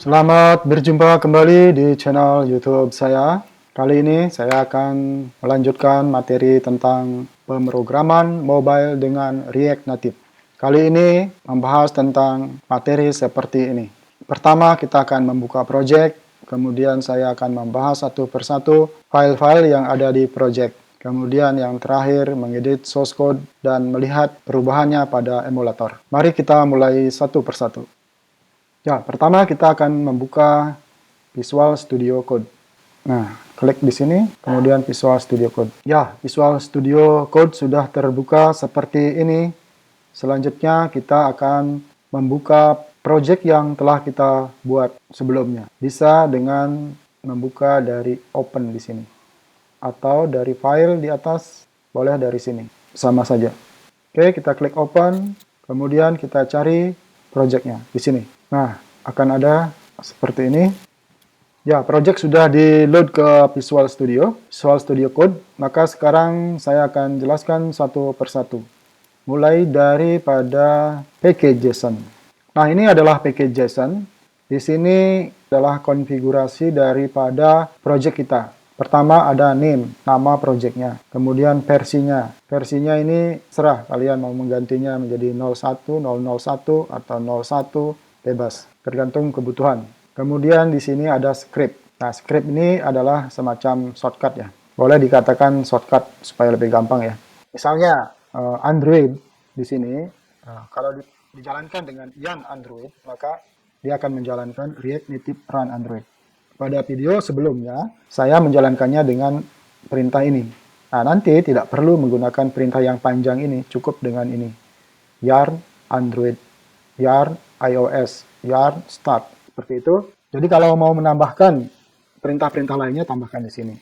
Selamat berjumpa kembali di channel YouTube saya. Kali ini saya akan melanjutkan materi tentang pemrograman mobile dengan React Native. Kali ini membahas tentang materi seperti ini. Pertama, kita akan membuka project, kemudian saya akan membahas satu persatu file-file yang ada di project. Kemudian yang terakhir, mengedit source code dan melihat perubahannya pada emulator. Mari kita mulai satu persatu. Ya, pertama kita akan membuka Visual Studio Code. Nah, klik di sini, kemudian Visual Studio Code. Ya, Visual Studio Code sudah terbuka seperti ini. Selanjutnya kita akan membuka project yang telah kita buat sebelumnya. Bisa dengan membuka dari Open di sini. Atau dari file di atas, boleh dari sini. Sama saja. Oke, kita klik Open, kemudian kita cari project-nya di sini. Nah, akan ada seperti ini. Ya, project sudah di-load ke Visual Studio Code. Maka sekarang saya akan jelaskan satu persatu. Mulai daripada package.json. Nah, ini adalah package.json. Di sini adalah konfigurasi daripada project kita. Pertama ada name, nama projectnya. Kemudian versinya. Versinya ini serah kalian mau menggantinya menjadi 01, 001, atau 01, bebas. Tergantung kebutuhan. Kemudian di sini ada script. Nah, script ini adalah semacam shortcut ya. Boleh dikatakan shortcut supaya lebih gampang ya. Misalnya Android di sini, kalau dijalankan dengan Yan Android, maka dia akan menjalankan React Native Run Android. Pada video sebelumnya, saya menjalankannya dengan perintah ini. Nah, nanti tidak perlu menggunakan perintah yang panjang ini, cukup dengan ini. Yarn Android, yarn iOS, yarn start. Seperti itu. Jadi kalau mau menambahkan perintah-perintah lainnya, tambahkan di sini.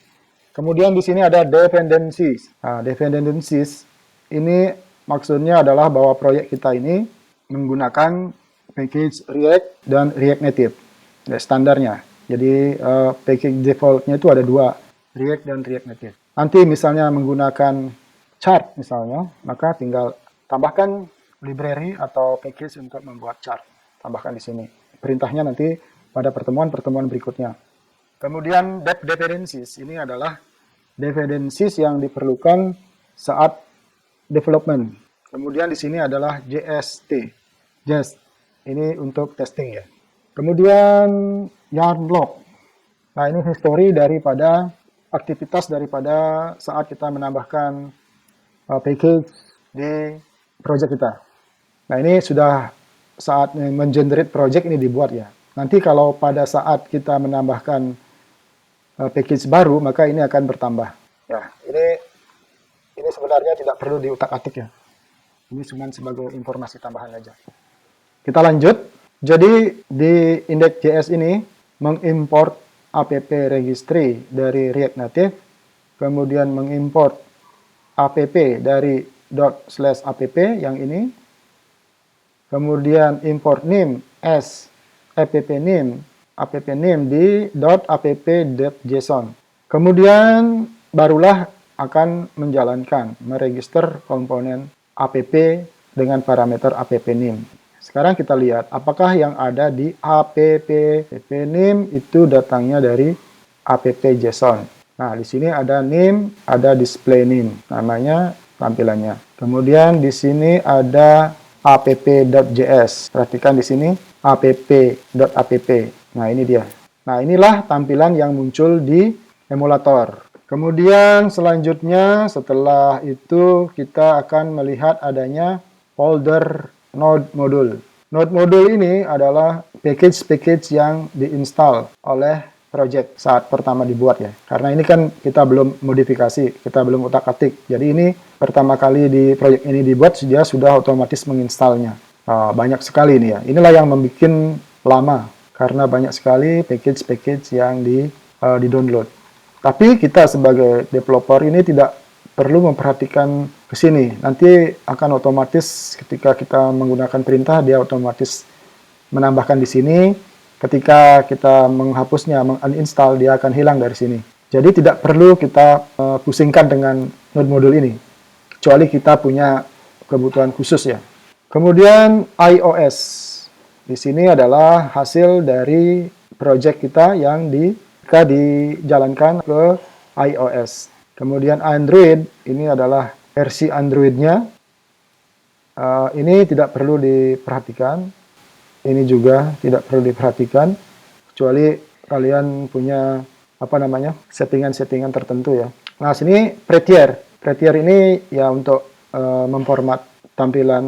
Kemudian di sini ada dependencies. Nah, dependencies ini maksudnya adalah bahwa proyek kita ini menggunakan package React dan React Native. Ya, standarnya. Jadi package defaultnya itu ada dua, React dan React Native. Nanti misalnya menggunakan chart misalnya, maka tinggal tambahkan library atau package untuk membuat chart. Tambahkan di sini. Perintahnya nanti pada pertemuan-pertemuan berikutnya. Kemudian dependencies, ini adalah dependencies yang diperlukan saat development. Kemudian di sini adalah JST. JS, ini untuk testing ya. Kemudian yarn log. Nah, ini history daripada aktivitas daripada saat kita menambahkan package di project kita. Nah, ini sudah saat mengenerate project ini dibuat ya. Nanti kalau pada saat kita menambahkan package baru, maka ini akan bertambah. Ya, ini sebenarnya tidak perlu diutak-atik ya. Ini cuma sebagai informasi tambahan aja. Kita lanjut. Jadi di index.js ini mengimport app registry dari React Native, kemudian mengimport app dari ./app yang ini, kemudian import name as app name di .app.json. Kemudian barulah akan menjalankan, meregister komponen app dengan parameter app name. Sekarang kita lihat apakah yang ada di app name itu datangnya dari app.json. Nah, di sini ada name, ada display name, namanya tampilannya. Kemudian di sini ada app.js. Perhatikan di sini app.app. Nah, ini dia. Nah, inilah tampilan yang muncul di emulator. Kemudian selanjutnya setelah itu kita akan melihat adanya folder Node Module. Node Module ini adalah package-package yang diinstal oleh project saat pertama dibuat ya. Karena ini kan kita belum modifikasi, kita belum utak-atik. Jadi ini pertama kali di project ini dibuat, dia sudah otomatis menginstalnya. Banyak sekali ini ya. Inilah yang membuat lama, karena banyak sekali package-package yang di-download. Tapi kita sebagai developer ini tidak perlu memperhatikan ke sini. Nanti akan otomatis ketika kita menggunakan perintah, dia otomatis menambahkan di sini. Ketika kita menghapusnya, menguninstall, dia akan hilang dari sini. Jadi tidak perlu kita pusingkan dengan node module ini. Kecuali kita punya kebutuhan khusus ya. Kemudian iOS. Di sini adalah hasil dari project kita yang dijalankan ke iOS. Kemudian Android, ini adalah versi Android-nya. Ini tidak perlu diperhatikan. Ini juga tidak perlu diperhatikan, kecuali kalian punya settingan-settingan tertentu ya. Nah, sini Prettier. Prettier ini ya untuk memformat tampilan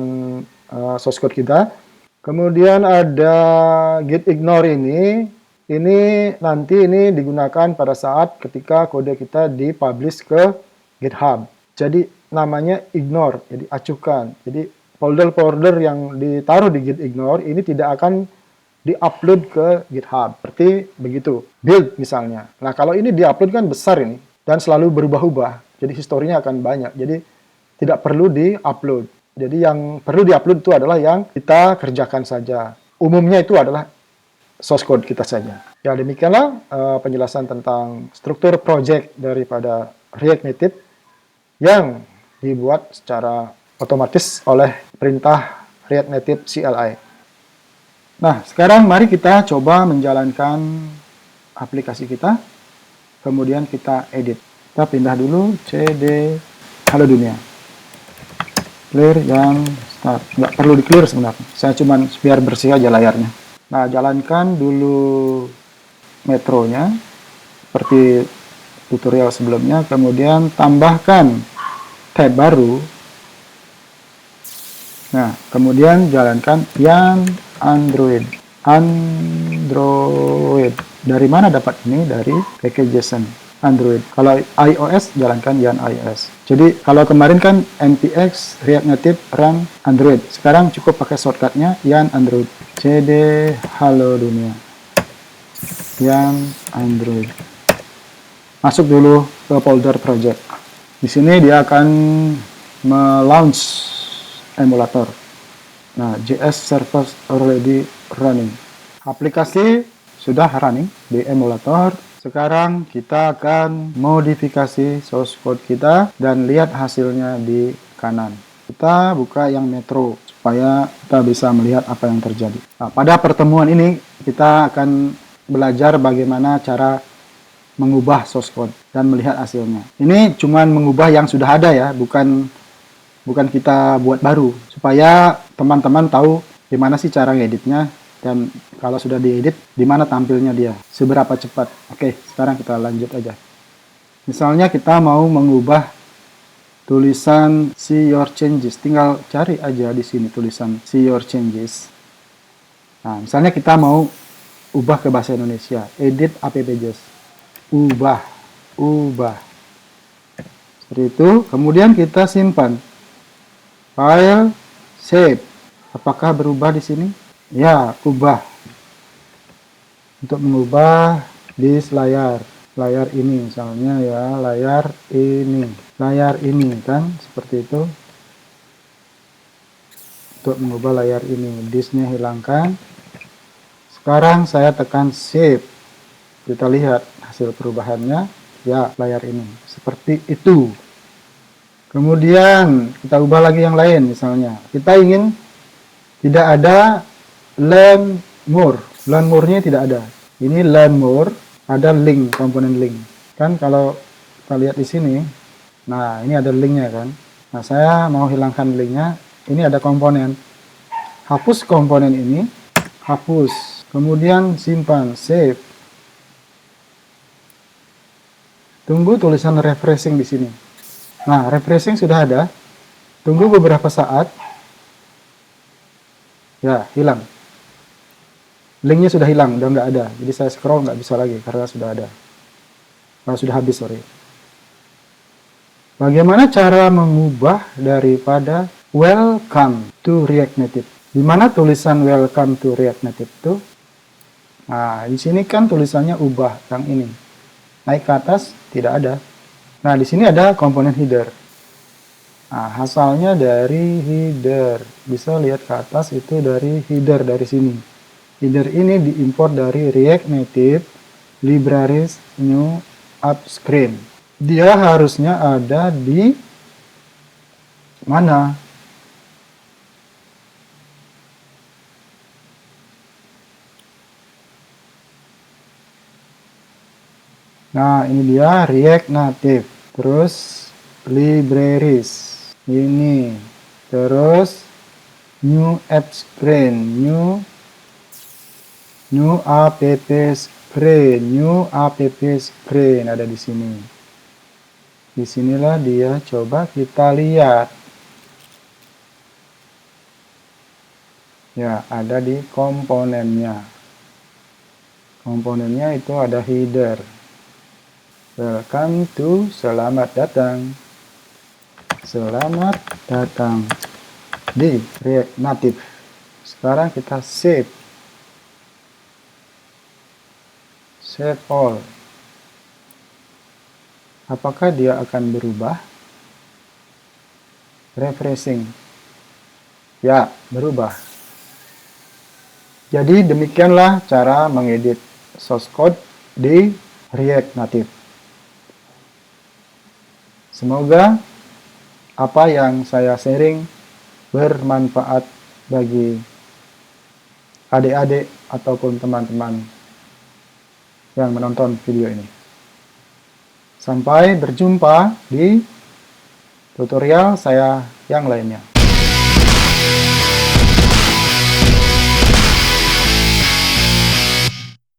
source code kita. Kemudian ada git ignore ini nanti digunakan pada saat ketika kode kita dipublish ke GitHub. Jadi namanya ignore, jadi acuhkan. Jadi folder-folder yang ditaruh di git ignore ini tidak akan di-upload ke GitHub. Seperti begitu. Build misalnya. Nah, kalau ini di-upload kan besar ini dan selalu berubah-ubah. Jadi historinya akan banyak. Jadi tidak perlu di-upload. Jadi yang perlu di-upload itu adalah yang kita kerjakan saja. Umumnya itu adalah source code kita saja. Ya, demikianlah penjelasan tentang struktur project daripada React Native yang dibuat secara otomatis oleh perintah React Native CLI. Nah, sekarang mari kita coba menjalankan aplikasi kita, kemudian kita edit. Kita pindah dulu cd halo dunia. Clear yang start. Nggak perlu di-clear sebenarnya. Saya cuma biar bersih aja layarnya. Nah, jalankan dulu metronya, seperti tutorial sebelumnya. Kemudian tambahkan tab baru. Nah, kemudian jalankan yang Android. Dari mana dapat ini? Dari package.json Android. Kalau iOS, jalankan yan iOS. Jadi, kalau kemarin kan npx React Native run Android. Sekarang cukup pakai shortcutnya yan Android. cd halo dunia. Yan Android. Masuk dulu ke folder project. Di sini dia akan me-launch emulator. Nah, JS server already running. Aplikasi sudah running di emulator. Sekarang kita akan modifikasi source code kita dan lihat hasilnya di kanan. Kita buka yang Metro supaya kita bisa melihat apa yang terjadi. Nah, pada pertemuan ini kita akan belajar bagaimana cara mengubah source code dan melihat hasilnya. Ini cuman mengubah yang sudah ada ya, bukan kita buat baru, supaya teman-teman tahu gimana sih cara ngeditnya, dan kalau sudah diedit, di mana tampilnya dia, seberapa cepat. Oke, sekarang kita lanjut aja. Misalnya kita mau mengubah tulisan see your changes, tinggal cari aja di sini tulisan see your changes. Nah, misalnya kita mau ubah ke bahasa Indonesia, edit app pages, ubah. Seperti itu, kemudian kita simpan. File, save. Apakah berubah di sini? Ya, ubah. Untuk mengubah di layar ini misalnya ya, layar ini kan, seperti itu. Untuk mengubah layar ini, disknya hilangkan. Sekarang saya tekan save. Kita lihat hasil perubahannya, ya layar ini, seperti itu. Kemudian kita ubah lagi yang lain, misalnya kita ingin tidak ada learn more-nya tidak ada. Ini learn more, ada link, komponen link. Kan kalau kita lihat di sini, nah ini ada linknya kan. Nah, saya mau hilangkan linknya, ini ada komponen. Hapus komponen ini, hapus. Kemudian simpan, save. Tunggu tulisan refreshing di sini. Nah, refreshing sudah ada. Tunggu beberapa saat. Ya, hilang. Linknya sudah hilang, udah nggak ada. Jadi saya scroll nggak bisa lagi karena sudah ada. Sudah habis, sorry. Bagaimana cara mengubah daripada welcome to React Native? Di mana tulisan welcome to React Native itu? Nah, di sini kan tulisannya ubah, yang ini. Naik ke atas, tidak ada. Nah, di sini ada komponen header. Nah, asalnya dari header. Bisa lihat ke atas, itu dari header, dari sini. Header ini diimport dari React Native Libraries New App Screen. Dia harusnya ada di mana? Nah, ini dia React Native. Terus libraries. Ini. Terus new app screen, new app screen ada di sini. Disinilah dia, coba kita lihat. Ya, ada di komponennya. Komponennya itu ada header. Welcome to, selamat datang. Selamat datang di React Native. Sekarang kita save. Save all. Apakah dia akan berubah? Refreshing. Ya, berubah. Jadi demikianlah cara mengedit source code di React Native. Semoga apa yang saya sharing bermanfaat bagi adik-adik ataupun teman-teman yang menonton video ini. Sampai berjumpa di tutorial saya yang lainnya.